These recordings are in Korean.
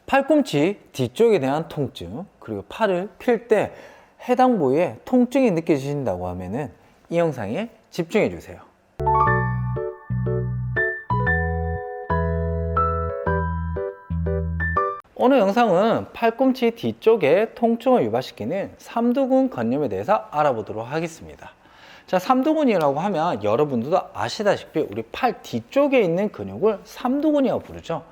팔꿈치 뒤쪽에 대한 통증, 그리고 팔을 필 때 해당 부위에 통증이 느껴지신다고 하면은 이 영상에 집중해 주세요. 오늘 영상은 팔꿈치 뒤쪽에 통증을 유발시키는 삼두근 건염에 대해서 알아보도록 하겠습니다. 자, 삼두근이라고 하면 여러분들도 아시다시피 우리 팔 뒤쪽에 있는 근육을 삼두근이라고 부르죠.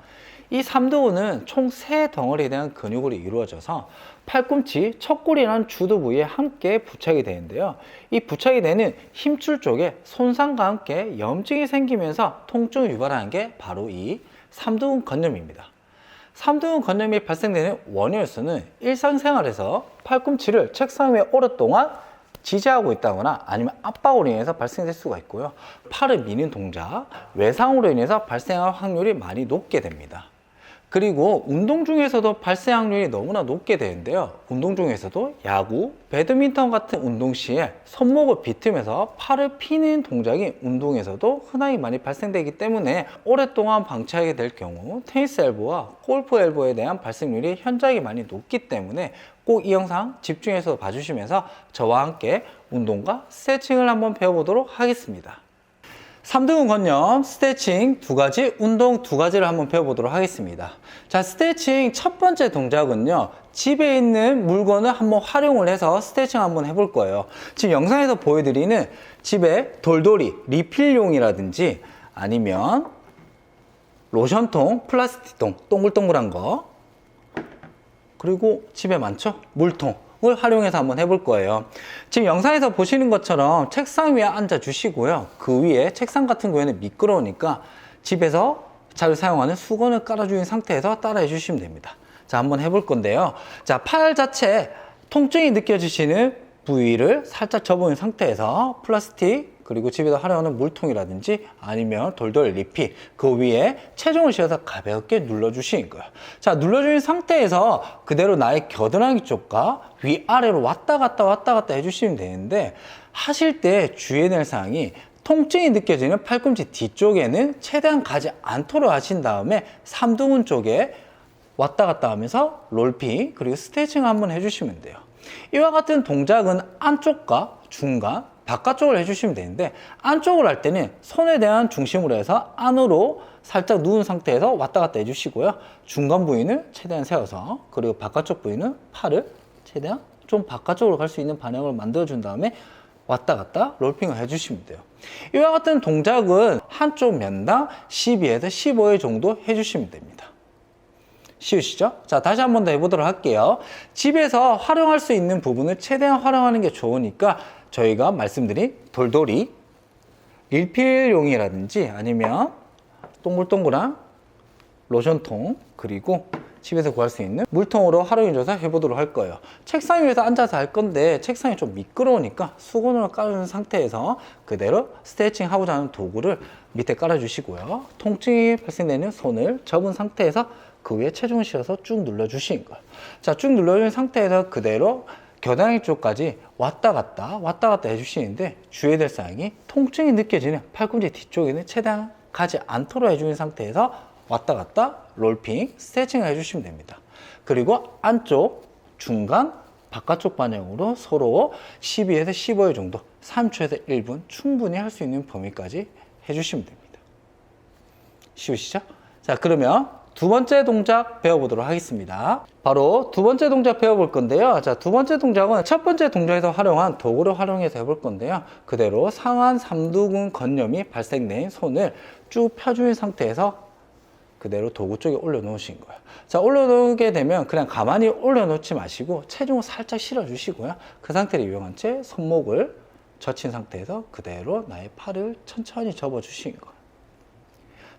이 삼두근은 총 3덩어리에 대한 근육으로 이루어져서 팔꿈치 척골이라는 주도 부위에 함께 부착이 되는데요. 이 부착이 되는 힘줄 쪽에 손상과 함께 염증이 생기면서 통증을 유발하는 게 바로 이 삼두근 건염입니다. 삼두근 건염이 발생되는 원인으로서는 일상생활에서 팔꿈치를 책상 위에 오랫동안 지지하고 있다거나 아니면 압박으로 인해서 발생될 수가 있고요. 팔을 미는 동작, 외상으로 인해서 발생할 확률이 많이 높게 됩니다. 그리고 운동 중에서도 발생 확률이 너무나 높게 되는데요. 운동 중에서도 야구, 배드민턴 같은 운동 시에 손목을 비틀면서 팔을 피는 동작이 운동에서도 흔하게 많이 발생되기 때문에 오랫동안 방치하게 될 경우 테니스 엘보와 골프 엘보에 대한 발생률이 현저하게 많이 높기 때문에 꼭 이 영상 집중해서 봐주시면서 저와 함께 운동과 스트레칭을 한번 배워보도록 하겠습니다. 삼두근 건염, 스트레칭 2가지, 운동 2가지를 한번 배워보도록 하겠습니다. 자, 스트레칭 첫 번째 동작은요, 집에 있는 물건을 한번 활용을 해서 스트레칭 한번 해볼 거예요. 지금 영상에서 보여드리는 집에 돌돌이, 리필용이라든지 아니면 로션통, 플라스틱통, 동글동글한 거, 그리고 집에 많죠? 물통. 을 활용해서 한번 해볼 거예요. 지금 영상에서 보시는 것처럼 책상 위에 앉아 주시고요. 그 위에 책상 같은 경우에는 미끄러우니까 집에서 잘 사용하는 수건을 깔아주는 상태에서 따라해 주시면 됩니다. 자, 한번 해볼 건데요. 자, 팔 자체 통증이 느껴지시는 부위를 살짝 접어놓은 상태에서 플라스틱 그리고 집에서 활용하는 물통이라든지 아니면 돌돌 리필 그 위에 체중을 실어서 가볍게 눌러주시는 거예요. 자, 눌러주는 상태에서 그대로 나의 겨드랑이 쪽과 위아래로 왔다 갔다 해주시면 되는데 하실 때 주의해야 될 사항이 통증이 느껴지는 팔꿈치 뒤쪽에는 최대한 가지 않도록 하신 다음에 삼두근 쪽에 왔다 갔다 하면서 롤핑 그리고 스트레칭 한번 해주시면 돼요. 이와 같은 동작은 안쪽과 중간, 바깥쪽을 해주시면 되는데 안쪽을 할 때는 손에 대한 중심으로 해서 안으로 살짝 누운 상태에서 왔다 갔다 해주시고요. 중간 부위는 최대한 세워서 그리고 바깥쪽 부위는 팔을 최대한 좀 바깥쪽으로 갈 수 있는 방향을 만들어준 다음에 왔다 갔다 롤핑을 해주시면 돼요. 이와 같은 동작은 한쪽 면당 12에서 15회 정도 해주시면 됩니다. 쉬우시죠? 자, 다시 한 번 더 해보도록 할게요. 집에서 활용할 수 있는 부분을 최대한 활용하는 게 좋으니까 저희가 말씀드린 돌돌이, 릴필용이라든지 아니면 동글동글한 로션통 그리고 집에서 구할 수 있는 물통으로 활용해줘서 해보도록 할 거예요. 책상 위에서 앉아서 할 건데 책상이 좀 미끄러우니까 수건으로 깔아준 상태에서 그대로 스트레칭 하고자 하는 도구를 밑에 깔아주시고요. 통증이 발생되는 손을 접은 상태에서 그 위에 체중을 실어서 쭉 눌러주시는 거예요. 자, 쭉 눌러준 상태에서 그대로 겨드랑이 쪽까지 왔다 갔다 해주시는데 주의해야 될 사항이 통증이 느껴지는 팔꿈치 뒤쪽에는 최대한 가지 않도록 해주는 상태에서 왔다 갔다 롤핑, 스트레칭을 해주시면 됩니다. 그리고 안쪽, 중간, 바깥쪽 방향으로 서로 12에서 15회 정도 3초에서 1분 충분히 할 수 있는 범위까지 해주시면 됩니다. 쉬우시죠? 자, 그러면 두 번째 동작 배워보도록 하겠습니다. 바로 두 번째 동작 배워볼 건데요. 자, 두 번째 동작은 첫 번째 동작에서 활용한 도구를 활용해서 해볼 건데요. 그대로 상완 삼두근 건염이 발생된 손을 쭉 펴주는 상태에서 그대로 도구 쪽에 올려놓으신 거예요. 자, 올려놓게 되면 그냥 가만히 올려놓지 마시고 체중을 살짝 실어주시고요. 그 상태를 이용한 채 손목을 젖힌 상태에서 그대로 나의 팔을 천천히 접어주시는 거예요.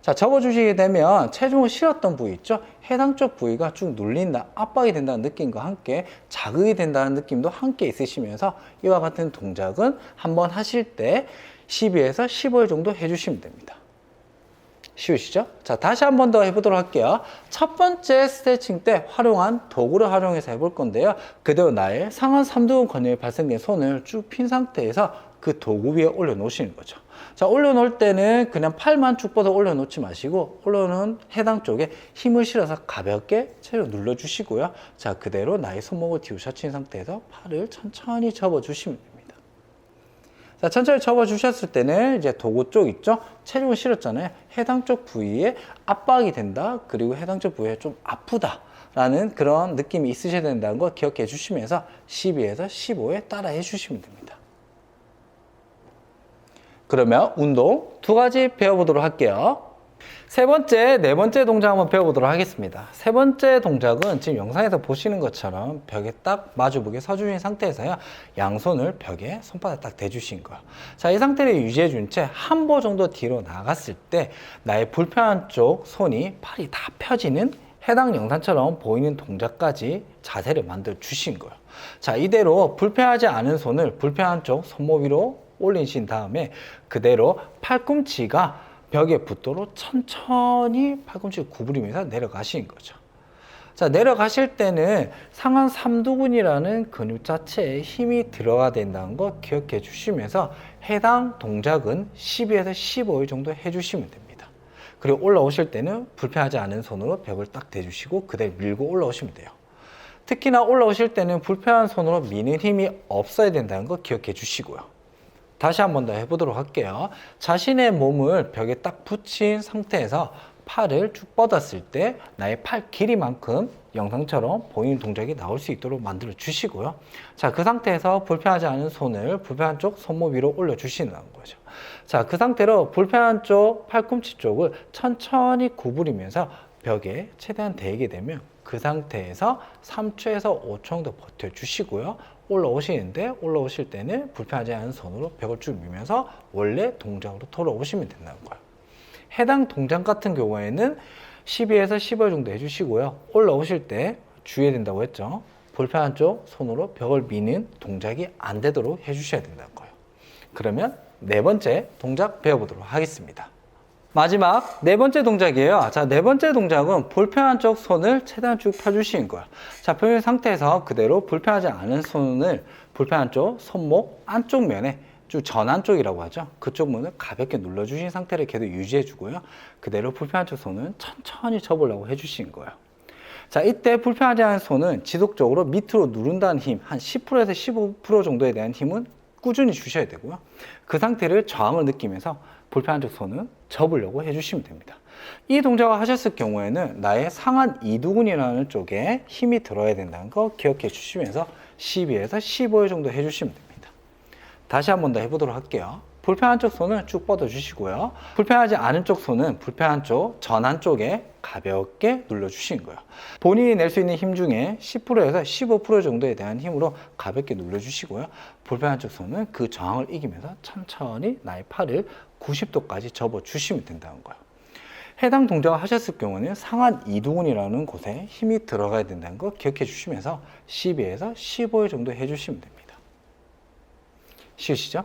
자, 접어주시게 되면 체중을 실었던 부위 있죠? 해당 쪽 부위가 쭉 눌린다, 압박이 된다는 느낌과 함께 자극이 된다는 느낌도 함께 있으시면서 이와 같은 동작은 한번 하실 때 12에서 15회 정도 해주시면 됩니다. 쉬우시죠? 자, 다시 한 번 더 해보도록 할게요. 첫 번째 스트레칭 때 활용한 도구를 활용해서 해볼 건데요. 그대로 나의 상완 삼두근 근육이 발생된 손을 쭉 핀 상태에서 그 도구 위에 올려놓으시는 거죠. 자, 올려놓을 때는 그냥 팔만 쭉 뻗어 올려놓지 마시고 올려놓은 해당 쪽에 힘을 실어서 가볍게 체로 눌러주시고요. 자, 그대로 나의 손목을 뒤로 젖힌 상태에서 팔을 천천히 접어주시면 됩니다. 자, 천천히 접어주셨을 때는 이제 도구 쪽 있죠? 체중을 실었잖아요. 해당 쪽 부위에 압박이 된다. 그리고 해당 쪽 부위에 좀 아프다. 라는 그런 느낌이 있으셔야 된다는 거 기억해 주시면서 12에서 15에 따라 해 주시면 됩니다. 그러면 운동 두 가지 배워보도록 할게요. 세 번째, 네 번째 동작 한번 배워보도록 하겠습니다. 세 번째 동작은 지금 영상에서 보시는 것처럼 벽에 딱 마주보게 서주신 상태에서요. 양손을 벽에 손바닥 딱 대주신 거예요. 자, 이 상태를 유지해 준 채 한 보 정도 뒤로 나갔을 때 나의 불편한 쪽 손이 팔이 다 펴지는 해당 영상처럼 보이는 동작까지 자세를 만들어 주신 거예요. 자, 이대로 불편하지 않은 손을 불편한 쪽 손목 위로 올리신 다음에 그대로 팔꿈치가 벽에 붙도록 천천히 팔꿈치를 구부리면서 내려가시는 거죠. 자, 내려가실 때는 상완 삼두근이라는 근육 자체에 힘이 들어가야 된다는 거 기억해 주시면서 해당 동작은 12에서 15회 정도 해주시면 됩니다. 그리고 올라오실 때는 불편하지 않은 손으로 벽을 딱 대주시고 그대로 밀고 올라오시면 돼요. 특히나 올라오실 때는 불편한 손으로 미는 힘이 없어야 된다는 거 기억해 주시고요. 다시 한 번 더 해보도록 할게요. 자신의 몸을 벽에 딱 붙인 상태에서 팔을 쭉 뻗었을 때 나의 팔 길이만큼 영상처럼 보이는 동작이 나올 수 있도록 만들어 주시고요. 자, 그 상태에서 불편하지 않은 손을 불편한 쪽 손목 위로 올려 주시는 거죠. 자, 그 상태로 불편한 쪽 팔꿈치 쪽을 천천히 구부리면서 벽에 최대한 대게 되면 그 상태에서 3초에서 5초 정도 버텨 주시고요. 올라오실 때는 불편하지 않은 손으로 벽을 쭉 밀면서 원래 동작으로 돌아오시면 된다는 거예요. 해당 동작 같은 경우에는 12에서 15 정도 해주시고요. 올라오실 때 주의해야 된다고 했죠. 불편한 쪽 손으로 벽을 미는 동작이 안 되도록 해주셔야 된다는 거예요. 그러면 네 번째 동작 배워보도록 하겠습니다. 마지막 네 번째 동작이에요. 자, 네 번째 동작은 불편한 쪽 손을 최대한 쭉 펴주시는 거예요. 자, 펴진 상태에서 그대로 불편하지 않은 손을 불편한 쪽 손목 안쪽 면에 쭉 전안쪽이라고 하죠. 그쪽 문을 가볍게 눌러주신 상태를 계속 유지해 주고요. 그대로 불편한 쪽 손은 천천히 접으려고 해주시는 거예요. 자, 이때 불편하지 않은 손은 지속적으로 밑으로 누른다는 힘, 한 10%에서 15% 정도에 대한 힘은 꾸준히 주셔야 되고요. 그 상태를 저항을 느끼면서 불편한 쪽 손은 접으려고 해주시면 됩니다. 이 동작을 하셨을 경우에는 나의 상완 이두근이라는 쪽에 힘이 들어야 된다는 거 기억해 주시면서 12에서 15회 정도 해주시면 됩니다. 다시 한 번 더 해보도록 할게요. 불편한 쪽 손은 쭉 뻗어 주시고요. 불편하지 않은 쪽 손은 불편한 쪽 전환 쪽에 가볍게 눌러 주시는 거예요. 본인이 낼 수 있는 힘 중에 10%에서 15% 정도에 대한 힘으로 가볍게 눌러 주시고요. 불편한 쪽 손은 그 저항을 이기면서 천천히 나의 팔을 90도까지 접어 주시면 된다는 거예요. 해당 동작을 하셨을 경우는 상완 이두근이라는 곳에 힘이 들어가야 된다는 거 기억해 주시면서 12에서 15회 정도 해주시면 됩니다. 쉬우시죠?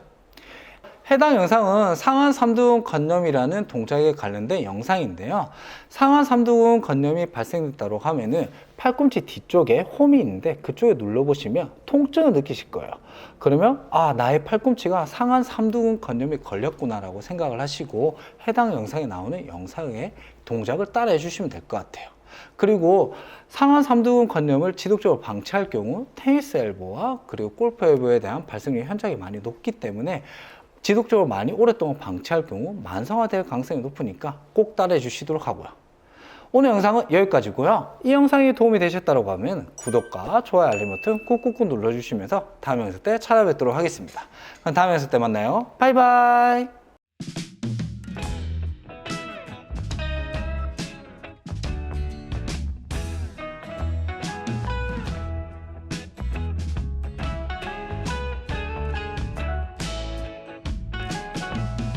해당 영상은 상완 삼두근 건염이라는 동작에 관련된 영상인데요. 상완 삼두근 건염이 발생됐다고 하면은 팔꿈치 뒤쪽에 홈이 있는데 그쪽에 눌러보시면 통증을 느끼실 거예요. 그러면 나의 팔꿈치가 상완 삼두근 건염이 걸렸구나 라고 생각을 하시고 해당 영상에 나오는 영상의 동작을 따라해 주시면 될 것 같아요. 그리고 상완 삼두근 건염을 지속적으로 방치할 경우 테니스 엘보와 그리고 골프 엘보에 대한 발생률 현저하게 많이 높기 때문에 지속적으로 많이 오랫동안 방치할 경우 만성화될 가능성이 높으니까 꼭 따라해 주시도록 하고요. 오늘 영상은 여기까지고요. 이 영상이 도움이 되셨다고 하면 구독과 좋아요 알림 버튼 꾹꾹꾹 눌러주시면서 다음 영상 때 찾아뵙도록 하겠습니다. 그럼 다음 영상 때 만나요. 바이바이.